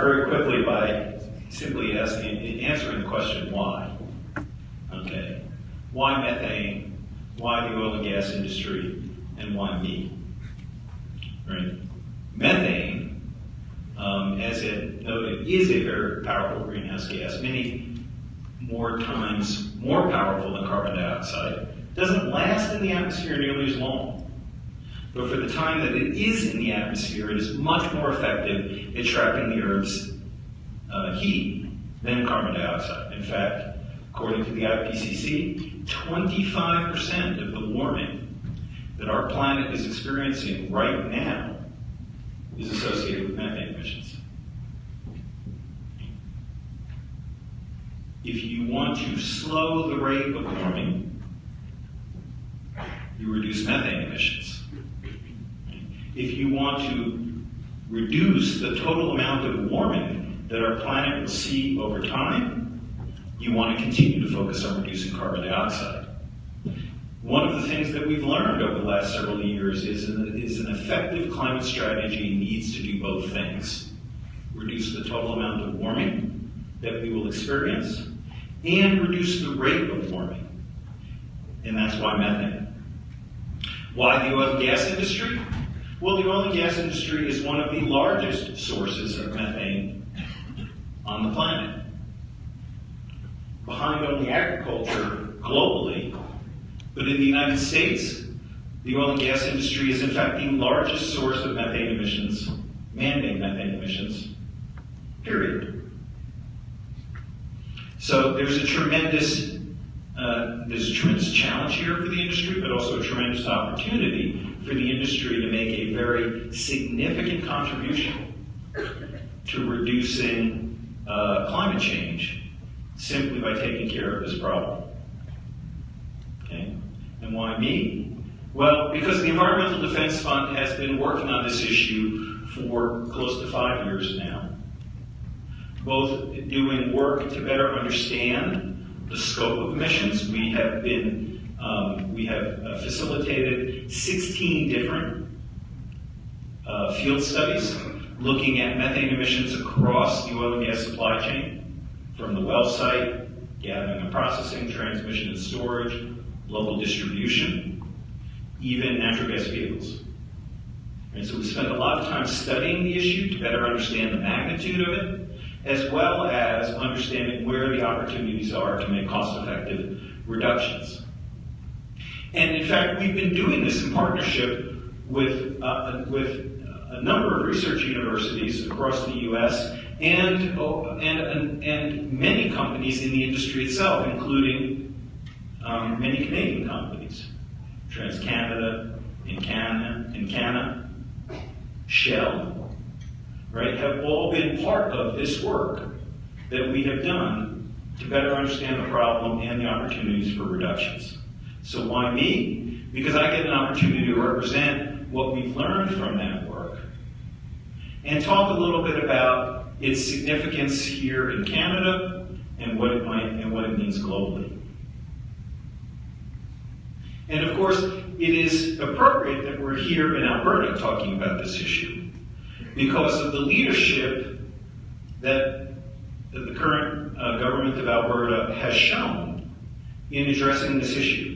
very quickly by simply answering the question why. Okay, why methane? Why the oil and gas industry? And why me? Right? Methane, as it noted, is a very powerful greenhouse gas, many more times more powerful than carbon dioxide. Doesn't last in the atmosphere nearly as long. But for the time that it is in the atmosphere, it is much more effective at trapping the Earth's heat than carbon dioxide. In fact, according to the IPCC, 25% of the warming that our planet is experiencing right now is associated with methane emissions. If you want to slow the rate of warming, you reduce methane emissions. If you want to reduce the total amount of warming that our planet will see over time, you want to continue to focus on reducing carbon dioxide. One of the things that we've learned over the last several years is an effective climate strategy needs to do both things. Reduce the total amount of warming that we will experience and reduce the rate of warming. And that's why methane. Why the oil and gas industry? Well, the oil and gas industry is one of the largest sources of methane on the planet. Behind only agriculture globally, but in the United States, the oil and gas industry is in fact the largest source of methane emissions, man-made methane emissions, period. So there's a tremendous challenge here for the industry, but also a tremendous opportunity for the industry to make a very significant contribution to reducing climate change simply by taking care of this problem. Okay? And why me? Well, because the Environmental Defense Fund has been working on this issue for close to 5 years now, both doing work to better understand the scope of emissions. We have facilitated 16 different field studies looking at methane emissions across the oil and gas supply chain, from the well site, gathering and processing, transmission and storage, local distribution, even natural gas vehicles. And so we spent a lot of time studying the issue to better understand the magnitude of it, as well as understanding where the opportunities are to make cost-effective reductions. And in fact, we've been doing this in partnership with a number of research universities across the U.S. and many companies in the industry itself, including many Canadian companies, TransCanada, Encana, Shell, right, have all been part of this work that we have done to better understand the problem and the opportunities for reductions. So why me? Because I get an opportunity to represent what we've learned from that work and talk a little bit about its significance here in Canada and what it means globally. And of course, it is appropriate that we're here in Alberta talking about this issue because of the leadership that the current government of Alberta has shown in addressing this issue.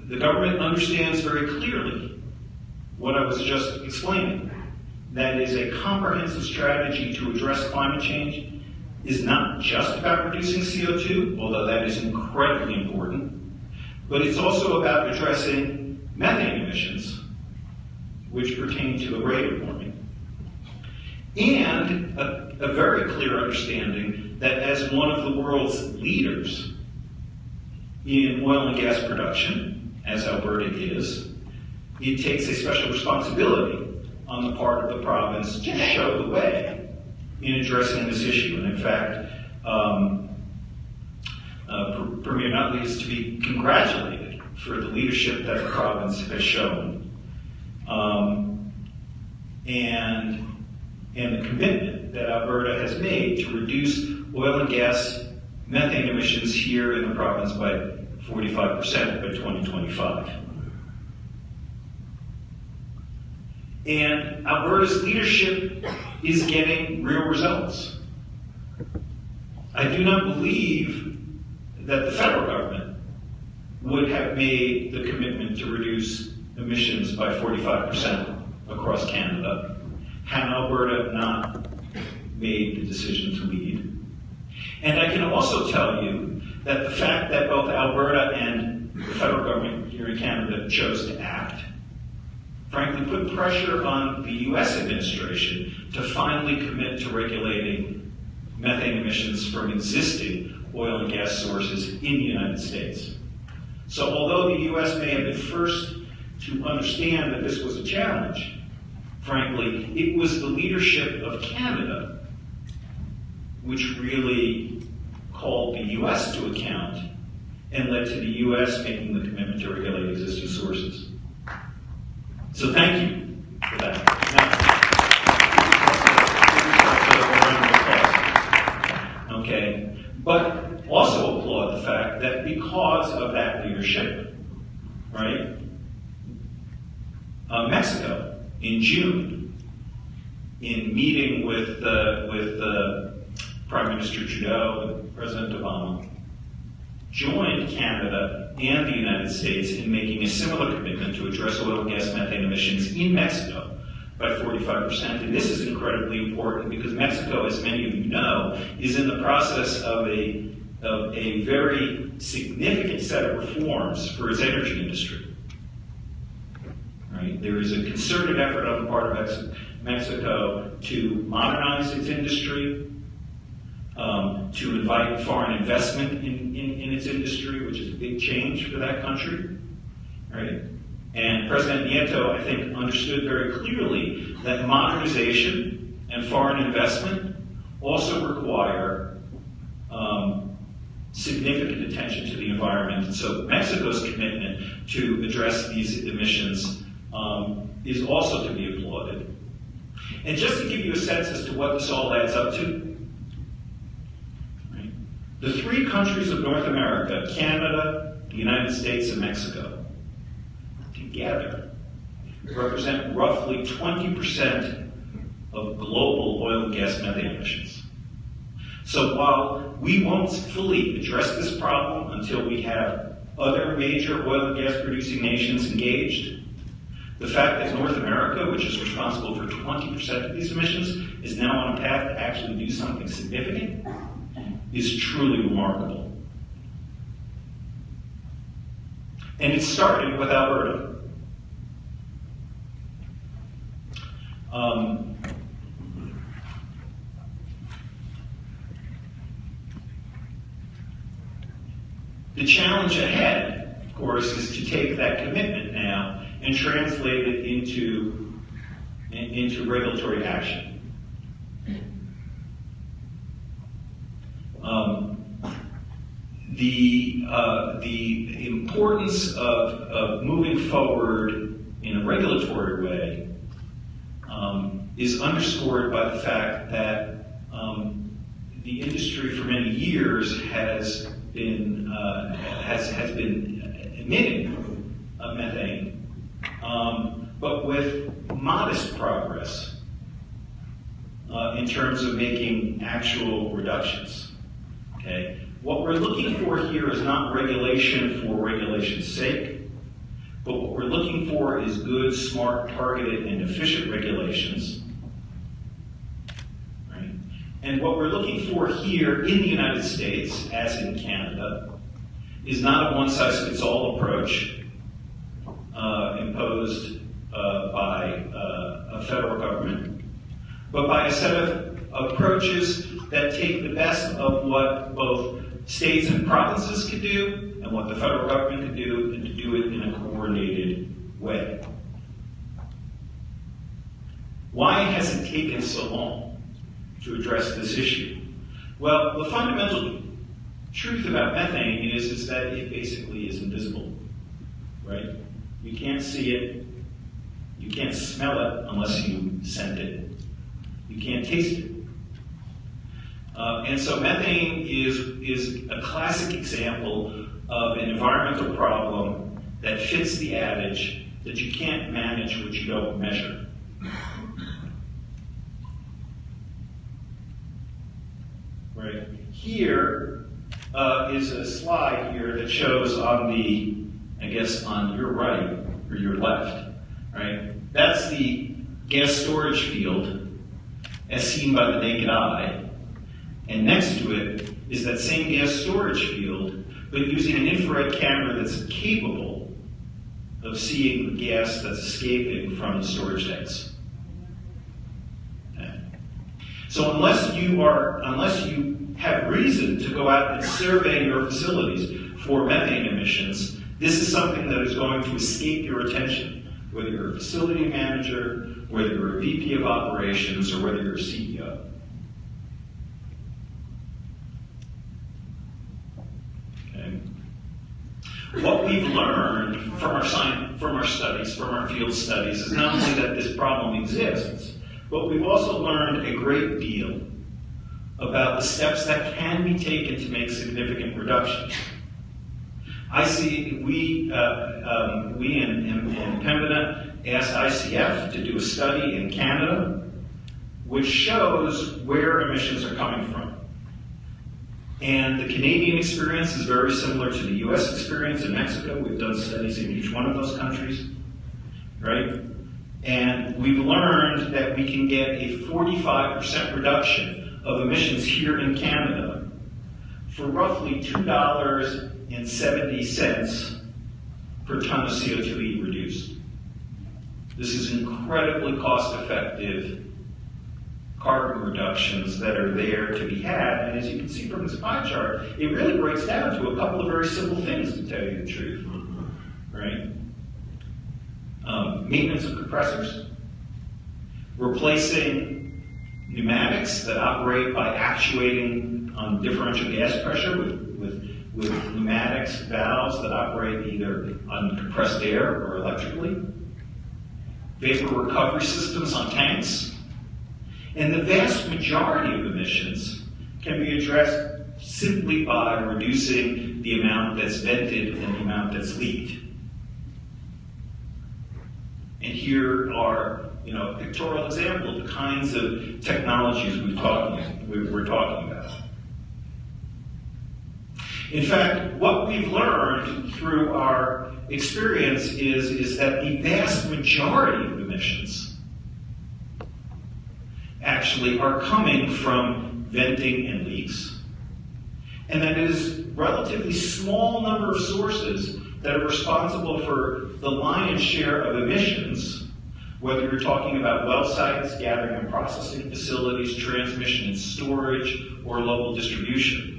The government understands very clearly what I was just explaining. That is, a comprehensive strategy to address climate change is not just about reducing CO2, although that is incredibly important, but it's also about addressing methane emissions, which pertain to the rate of warming, and a very clear understanding that as one of the world's leaders in oil and gas production, as Alberta is, it takes a special responsibility on the part of the province to show the way in addressing this issue. And in fact, Premier Nutley is to be congratulated for the leadership that the province has shown, and the commitment that Alberta has made to reduce oil and gas methane emissions here in the province by 45% by 2025. And Alberta's leadership is getting real results. I do not believe that the federal government would have made the commitment to reduce emissions by 45% across Canada had Alberta not made the decision to lead. And I can also tell you that the fact that both Alberta and the federal government here in Canada chose to act, frankly, put pressure on the US administration to finally commit to regulating methane emissions from existing oil and gas sources in the United States. So although the US may have been first to understand that this was a challenge, frankly, it was the leadership of Canada which really called the US to account and led to the US making the commitment to regulate existing sources. So thank you for that. Now, okay, but also applaud the fact that because of that leadership, right, Mexico in June, in meeting with Prime Minister Trudeau and President Obama, joined Canada and the United States in making a similar commitment to address oil and gas methane emissions in Mexico by 45%. And this is incredibly important because Mexico, as many of you know, is in the process of a very significant set of reforms for its energy industry. Right? There is a concerted effort on the part of Mexico to modernize its industry, to invite foreign investment in its industry, which is a big change for that country, right? And President Nieto, I think, understood very clearly that modernization and foreign investment also require significant attention to the environment. And so Mexico's commitment to address these emissions is also to be applauded. And just to give you a sense as to what this all adds up to, the three countries of North America, Canada, the United States, and Mexico, together represent roughly 20% of global oil and gas methane emissions. So while we won't fully address this problem until we have other major oil and gas producing nations engaged, the fact that North America, which is responsible for 20% of these emissions, is now on a path to actually do something significant is truly remarkable. And it started with Alberta. The challenge ahead, of course, is to take that commitment now and translate it into regulatory action. The importance of moving forward in a regulatory way is underscored by the fact that the industry for many years has been emitting methane, but with modest progress in terms of making actual reductions. Okay? What we're looking for here is not regulation for regulation's sake, but what we're looking for is good, smart, targeted, and efficient regulations. Right? And what we're looking for here in the United States, as in Canada, is not a one-size-fits-all approach imposed by a federal government, but by a set of approaches that take the best of what both states and provinces could do and what the federal government could do, and to do it in a coordinated way. Why has it taken so long to address this issue? Well, the fundamental truth about methane is that it basically is invisible, right? You can't see it, you can't smell it unless you scent it. You can't taste it. And so methane is a classic example of an environmental problem that fits the adage that you can't manage what you don't measure. Here is a slide here that shows on the, I guess on your right, or your left, right? That's the gas storage field as seen by the naked eye. And next to it is that same gas storage field, but using an infrared camera that's capable of seeing the gas that's escaping from the storage tanks. Okay. So unless you have reason to go out and survey your facilities for methane emissions, this is something that is going to escape your attention, whether you're a facility manager, whether you're a VP of operations, or whether you're a CEO. Okay. What we've learned from our studies, from our field studies, is not only that this problem exists, but we've also learned a great deal about the steps that can be taken to make significant reductions. I see we in Pembina asked ICF to do a study in Canada which shows where emissions are coming from. And the Canadian experience is very similar to the US experience in Mexico. We've done studies in each one of those countries, right? And we've learned that we can get a 45% reduction of emissions here in Canada for roughly $2.70 per ton of CO2e reduced. This is incredibly cost-effective carbon reductions that are there to be had. And as you can see from this pie chart, it really breaks down to a couple of very simple things, to tell you the truth, right? Maintenance of compressors, replacing pneumatics that operate by actuating on differential gas pressure with pneumatics valves that operate either on compressed air or electrically, vapor recovery systems on tanks, and the vast majority of emissions can be addressed simply by reducing the amount that's vented and the amount that's leaked. And here are, a pictorial example of the kinds of technologies we're talking about. In fact, what we've learned through our experience is that the vast majority of emissions actually are coming from venting and leaks. And that is a relatively small number of sources that are responsible for the lion's share of emissions, whether you're talking about well sites, gathering and processing facilities, transmission and storage, or local distribution.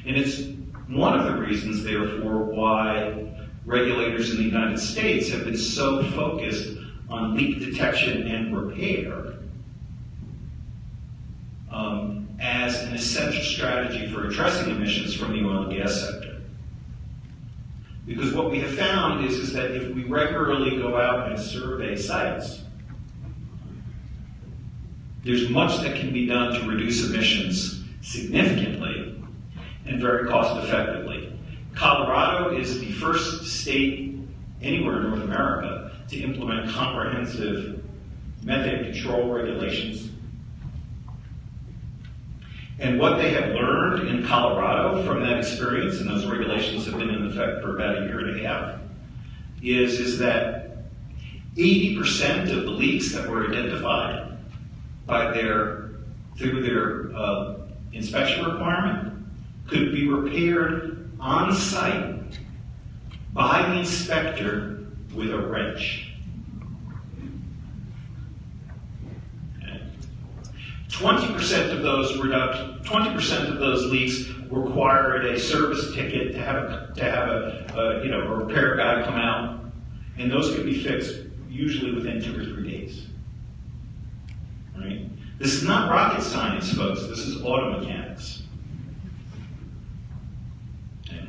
And it's one of the reasons, therefore, why regulators in the United States have been so focused on leak detection and repair as an essential strategy for addressing emissions from the oil and gas sector. Because what we have found is that if we regularly go out and survey sites, there's much that can be done to reduce emissions significantly and very cost effectively. Colorado is the first state anywhere in North America to implement comprehensive methane control regulations. And what they have learned in Colorado from that experience, and those regulations have been in effect for about a year and a half, is that 80% of the leaks that were identified through their inspection requirement could be repaired on site by the inspector with a wrench. 20% of those leaks required a service ticket to have a repair guy come out, and those could be fixed usually within 2 or 3 days. Right? This is not rocket science, folks. This is auto mechanics. Okay.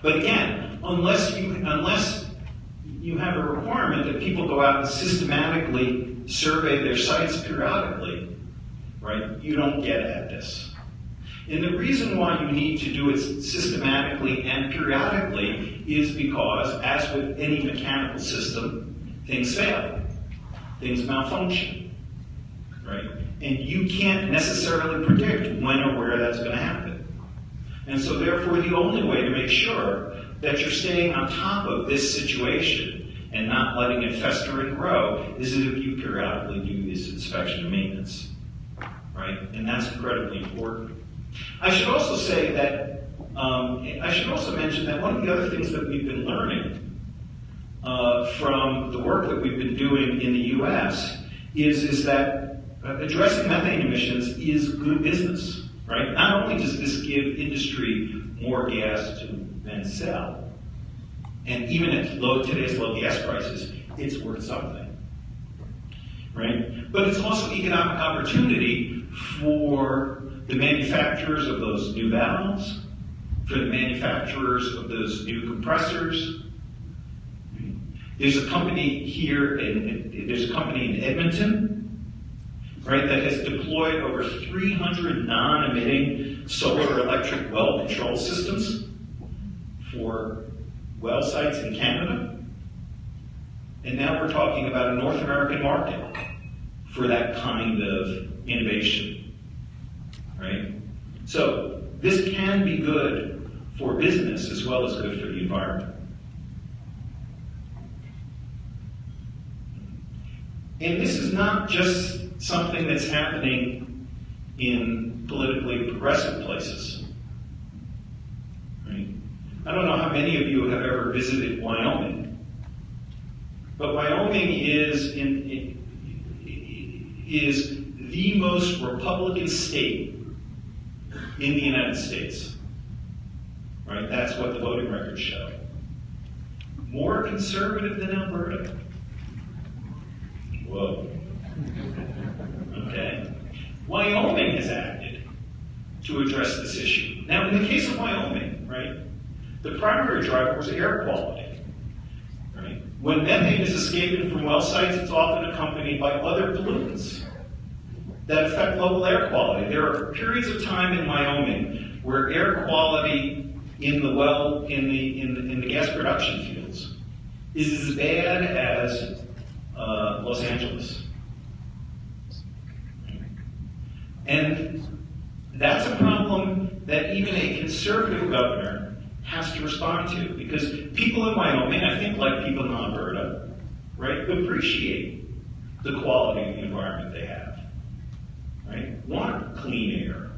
But again, unless you have a requirement that people go out and systematically survey their sites periodically, right, you don't get at this. And the reason why you need to do it systematically and periodically is because, as with any mechanical system, things fail. Things malfunction, right? And you can't necessarily predict when or where that's going to happen. And so therefore, the only way to make sure that you're staying on top of this situation and not letting it fester and grow is that if you periodically do this inspection and maintenance, right? And that's incredibly important. I should also say that, I should also mention that one of the other things that we've been learning from the work that we've been doing in the US is that addressing methane emissions is good business, right? Not only does this give industry more gas to then sell, and even at today's low gas prices, it's worth something, right? But it's also economic opportunity for the manufacturers of those new valves, for the manufacturers of those new compressors. There's a company here, there's a company in Edmonton, right, that has deployed over 300 non-emitting solar electric well control systems for well sites in Canada. And now we're talking about a North American market for that kind of innovation, right? So this can be good for business as well as good for the environment. And this is not just something that's happening in politically progressive places, right? I don't know how many of you have ever visited Wyoming, but Wyoming is the most Republican state in the United States, right? That's what the voting records show. More conservative than Alberta. Whoa. Okay. Wyoming has acted to address this issue. Now, in the case of Wyoming, right, the primary driver was air quality. Right? When methane is escaping from well sites, it's often accompanied by other pollutants that affect local air quality. There are periods of time in Wyoming where air quality in the gas production fields is as bad as Los Angeles. And that's a problem that even a conservative governor has to respond to, because people in Wyoming, I think like people in Alberta, right, appreciate the quality of the environment they have, right, want clean air.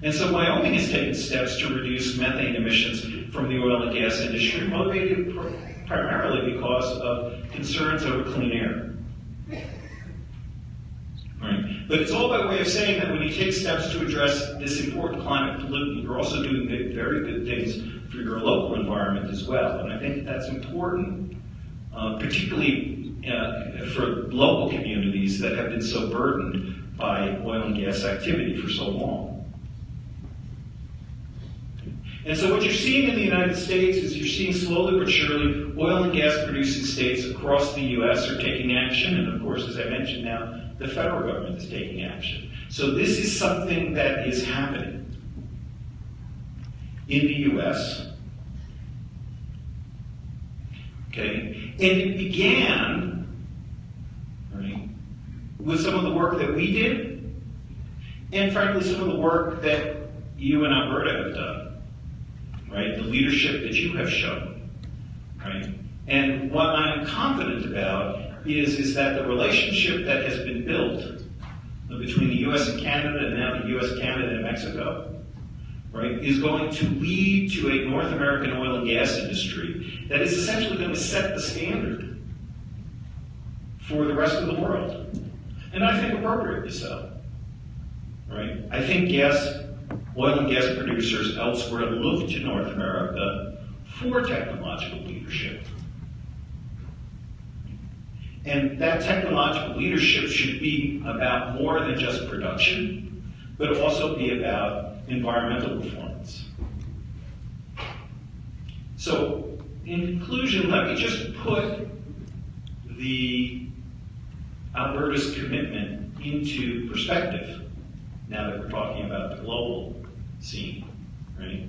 And so Wyoming has taken steps to reduce methane emissions from the oil and gas industry, motivated primarily because of concerns over clean air. Right? But it's all by way of saying that when you take steps to address this important climate pollutant, you're also doing very good things for your local environment as well. And I think that's important, particularly for local communities that have been so burdened by oil and gas activity for so long. And so what you're seeing in the United States is you're seeing slowly but surely oil and gas producing states across the U.S. are taking action. And of course, as I mentioned now, the federal government is taking action. So this is something that is happening in the U.S. Okay? And it began, right, with some of the work that we did, and frankly, some of the work that you and Alberta have done. Right, the leadership that you have shown, right? And what I'm confident about is that the relationship that has been built between the U.S. and Canada, and now the U.S., Canada, and Mexico, right, is going to lead to a North American oil and gas industry that is essentially going to set the standard for the rest of the world. And I think appropriately so, right? I think oil and gas producers elsewhere look to North America for technological leadership. And that technological leadership should be about more than just production, but also be about environmental performance. So, in conclusion, let me just put Alberta's commitment into perspective now that we're talking about the global scene, right?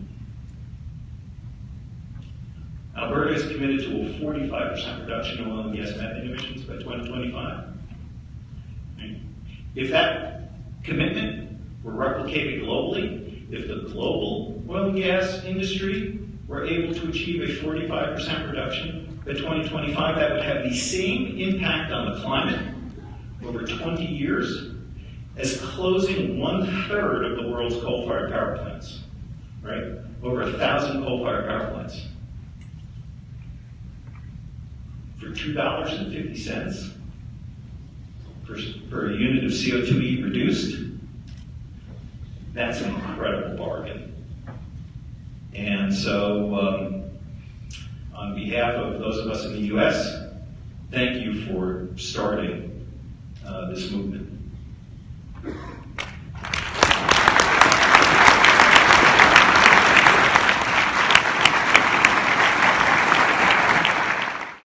Alberta is committed to a 45% reduction in oil and gas methane emissions by 2025. Right? If that commitment were replicated globally, if the global oil and gas industry were able to achieve a 45% reduction by 2025, that would have the same impact on the climate over 20 years as closing 1/3 of the world's coal-fired power plants, right? Over 1,000 coal-fired power plants. For $2.50 per unit of CO2e reduced, that's an incredible bargain. And so, on behalf of those of us in the US, thank you for starting this movement.